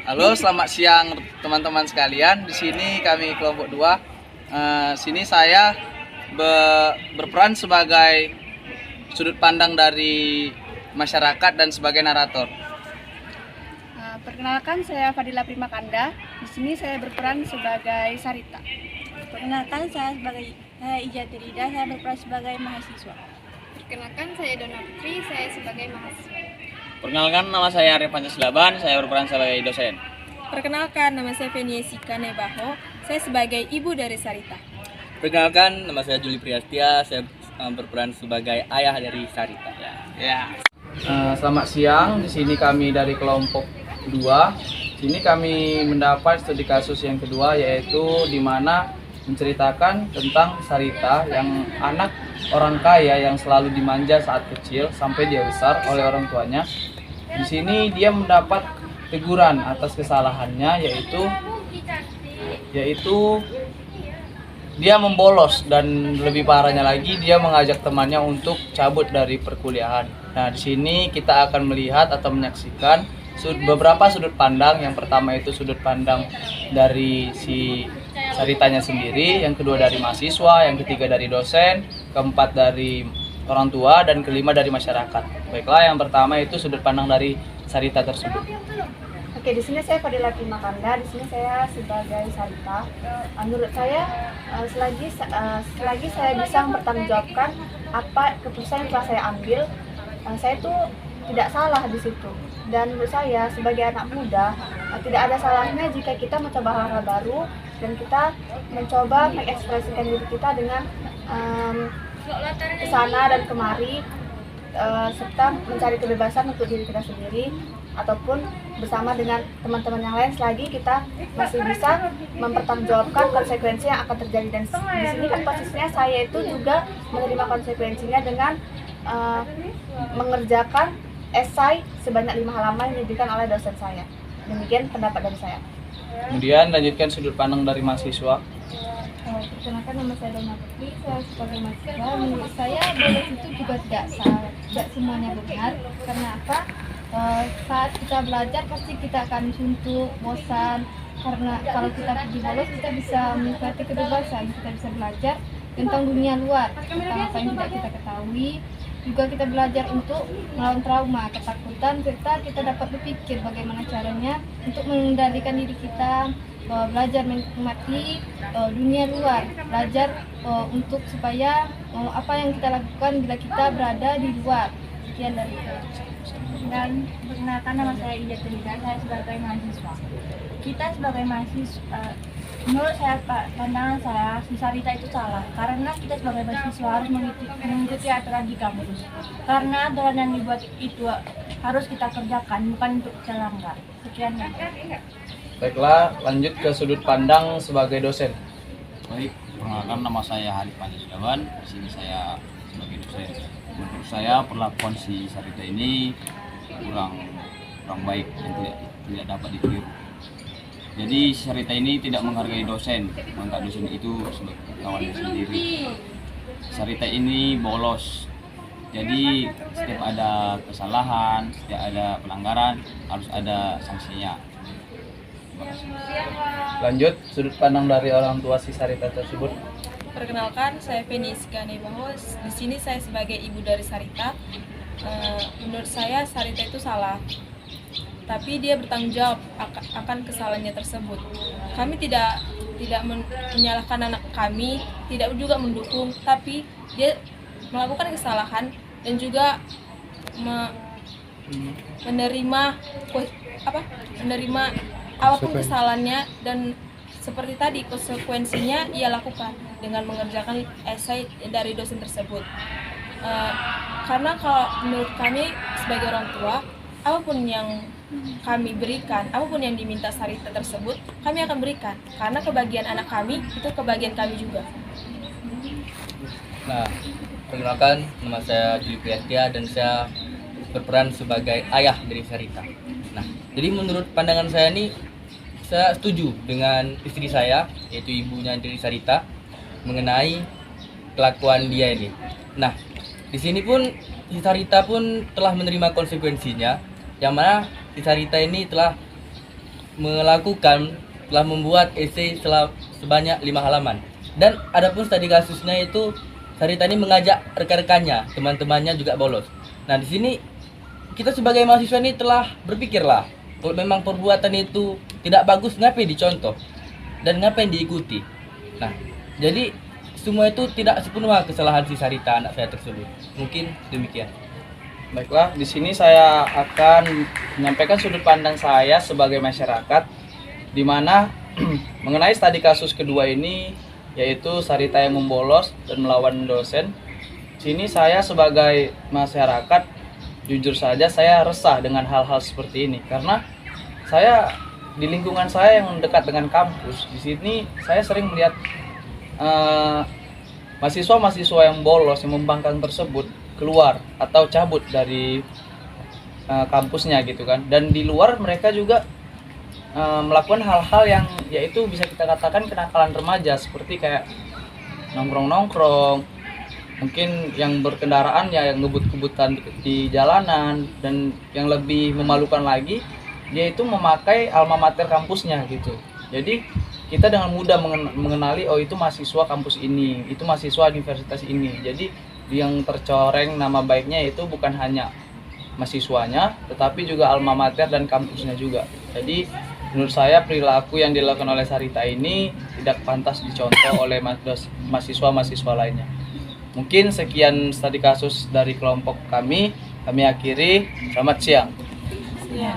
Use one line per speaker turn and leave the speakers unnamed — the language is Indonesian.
Halo, selamat siang teman-teman sekalian. Di sini kami kelompok 2. Sini saya berperan sebagai sudut pandang dari masyarakat dan sebagai narator.
Perkenalkan, saya Fadila Primakanda. Di sini saya berperan sebagai Sarita.
Perkenalkan, saya Ijati Rida, saya berperan sebagai mahasiswa.
Perkenalkan, saya Dona Putri, saya sebagai mahasiswa.
Perkenalkan, nama saya Arif Pancasila, saya berperan sebagai dosen.
Perkenalkan, nama saya Feniesika Nebaho, saya sebagai ibu dari Sarita.
Perkenalkan, nama saya Juli Priastia, saya berperan sebagai ayah dari Sarita.
Selamat siang. Di sini kami dari kelompok 2. Sini kami mendapat studi kasus yang kedua, yaitu di mana menceritakan tentang Sarita yang anak orang kaya yang selalu dimanja saat kecil sampai dia besar oleh orang tuanya. Di sini dia mendapat teguran atas kesalahannya, yaitu dia membolos, dan lebih parahnya lagi dia mengajak temannya untuk cabut dari perkuliahan. Nah, di sini kita akan melihat atau menyaksikan beberapa sudut pandang. Yang pertama itu sudut pandang dari si Saritanya sendiri, yang kedua dari mahasiswa, yang ketiga dari dosen, keempat dari orang tua, dan kelima dari masyarakat. Baiklah, yang pertama itu sudut pandang dari Sarita tersebut.
Oke, di sini saya Fadila Primakanda. Di sini saya sebagai Sarita. Menurut saya, selagi saya bisa mempertanggungjawabkan apa keputusan yang telah saya ambil, saya itu tidak salah di situ. Dan menurut saya sebagai anak muda, tidak ada salahnya jika kita mencoba hal-hal baru dan kita mencoba mengekspresikan diri kita dengan kesana dan kemari, serta mencari kebebasan untuk diri kita sendiri ataupun bersama dengan teman-teman yang lain, selagi kita masih bisa mempertanggungjawabkan konsekuensi yang akan terjadi. Dan di sini kan posisinya saya itu juga menerima konsekuensinya dengan mengerjakan esai sebanyak 5 halaman yang diberikan oleh dosen saya. Demikian pendapat dari saya.
Kemudian lanjutkan sudut pandang dari mahasiswa.
Perkenalkan, nama saya Dona Putri, saya sebagai mahasiswa. Menurut saya bolos itu juga tidak salah, tidak semuanya benar. Karena apa? Saat kita belajar pasti kita akan suntuk, bosan. Karena kalau kita pergi bolos, kita bisa menikmati kebebasan, kita bisa belajar tentang dunia luar, tentang apa yang tidak kita ketahui. Juga kita belajar untuk melawan trauma, ketakutan, serta kita dapat berpikir bagaimana caranya untuk mengendalikan diri kita, belajar menikmati dunia luar, belajar untuk supaya apa yang kita lakukan bila kita berada di luar. Sekian dari saya.
Dan perkenalkan, nama saya Ijati Rida, saya sebagai mahasiswa. Kita sebagai mahasiswa, menurut saya, pandangan saya, si Sarita itu salah. Karena kita sebagai mahasiswa harus mengikuti aturan di kampus. Karena aturan yang dibuat itu harus kita kerjakan, bukan untuk kita langgar. Sekian ya.
Baiklah, lanjut ke sudut pandang sebagai dosen.
Baik, perkenalkan, nama saya Arif Pancasila, di sini saya sebagai dosen. Menurut saya perlakuan si Sarita ini kurang baik dan tidak dapat ditiru. Jadi Sarita ini tidak menghargai dosen, menganggap dosen itu sebagai kawannya sendiri. Sarita ini bolos. Jadi setiap ada kesalahan, setiap ada pelanggaran harus ada sanksinya. Terima kasih.
Lanjut sudut pandang dari orang tua si Sarita tersebut.
Perkenalkan, saya Feniesika Nebaho. Di sini saya sebagai ibu dari Sarita. Menurut saya Sarita itu salah, tapi dia bertanggung jawab akan kesalahannya tersebut. Kami tidak menyalahkan anak kami, tidak juga mendukung, tapi dia melakukan kesalahan dan juga menerima apapun kesalahannya, dan seperti tadi konsekuensinya ia lakukan dengan mengerjakan esai dari dosen tersebut. Karena kalau menurut kami sebagai orang tua, apapun yang kami berikan, apapun yang diminta Sarita tersebut, kami akan berikan. Karena kebahagiaan anak kami, itu kebahagiaan kami juga.
Nah, perkenalkan, nama saya Juli Priastia dan saya berperan sebagai ayah dari Sarita. Nah, jadi menurut pandangan saya nih, saya setuju dengan istri saya, yaitu ibunya dari Sarita, mengenai kelakuan dia ini. Nah, di sini pun si Sarita pun telah menerima konsekuensinya, yang mana si Sarita ini telah telah membuat esai sebanyak 5 halaman. Dan adapun studi kasusnya itu Sarita ini mengajak rekan-rekannya, teman-temannya juga bolos. Nah, di sini kita sebagai mahasiswa ini telah berpikirlah, kalau memang perbuatan itu tidak bagus, ngapain dicontoh dan ngapain diikuti. Nah, jadi semua itu tidak sepenuhnya kesalahan si Sarita, anak saya tersebut. Mungkin demikian.
Baiklah, di sini saya akan menyampaikan sudut pandang saya sebagai masyarakat, di mana mengenai studi kasus kedua ini, yaitu Sarita yang membolos dan melawan dosen. Sini saya sebagai masyarakat, jujur saja saya resah dengan hal-hal seperti ini, karena saya di lingkungan saya yang dekat dengan kampus, di sini saya sering melihat mahasiswa-mahasiswa yang bolos, yang membangkang tersebut keluar atau cabut dari kampusnya gitu kan. Dan di luar mereka juga melakukan hal-hal yang yaitu bisa kita katakan kenakalan remaja, seperti kayak nongkrong-nongkrong, mungkin yang berkendaraan ya yang ngebut-ngebutan di jalanan, dan yang lebih memalukan lagi dia itu memakai alma mater kampusnya gitu. Jadi kita dengan mudah mengenali, oh itu mahasiswa kampus ini, itu mahasiswa universitas ini. Jadi yang tercoreng nama baiknya itu bukan hanya mahasiswanya, tetapi juga alma mater dan kampusnya juga. Jadi menurut saya perilaku yang dilakukan oleh Sarita ini tidak pantas dicontoh oleh mahasiswa-mahasiswa lainnya. Mungkin sekian studi kasus dari kelompok kami akhiri. Selamat siang.
Ya.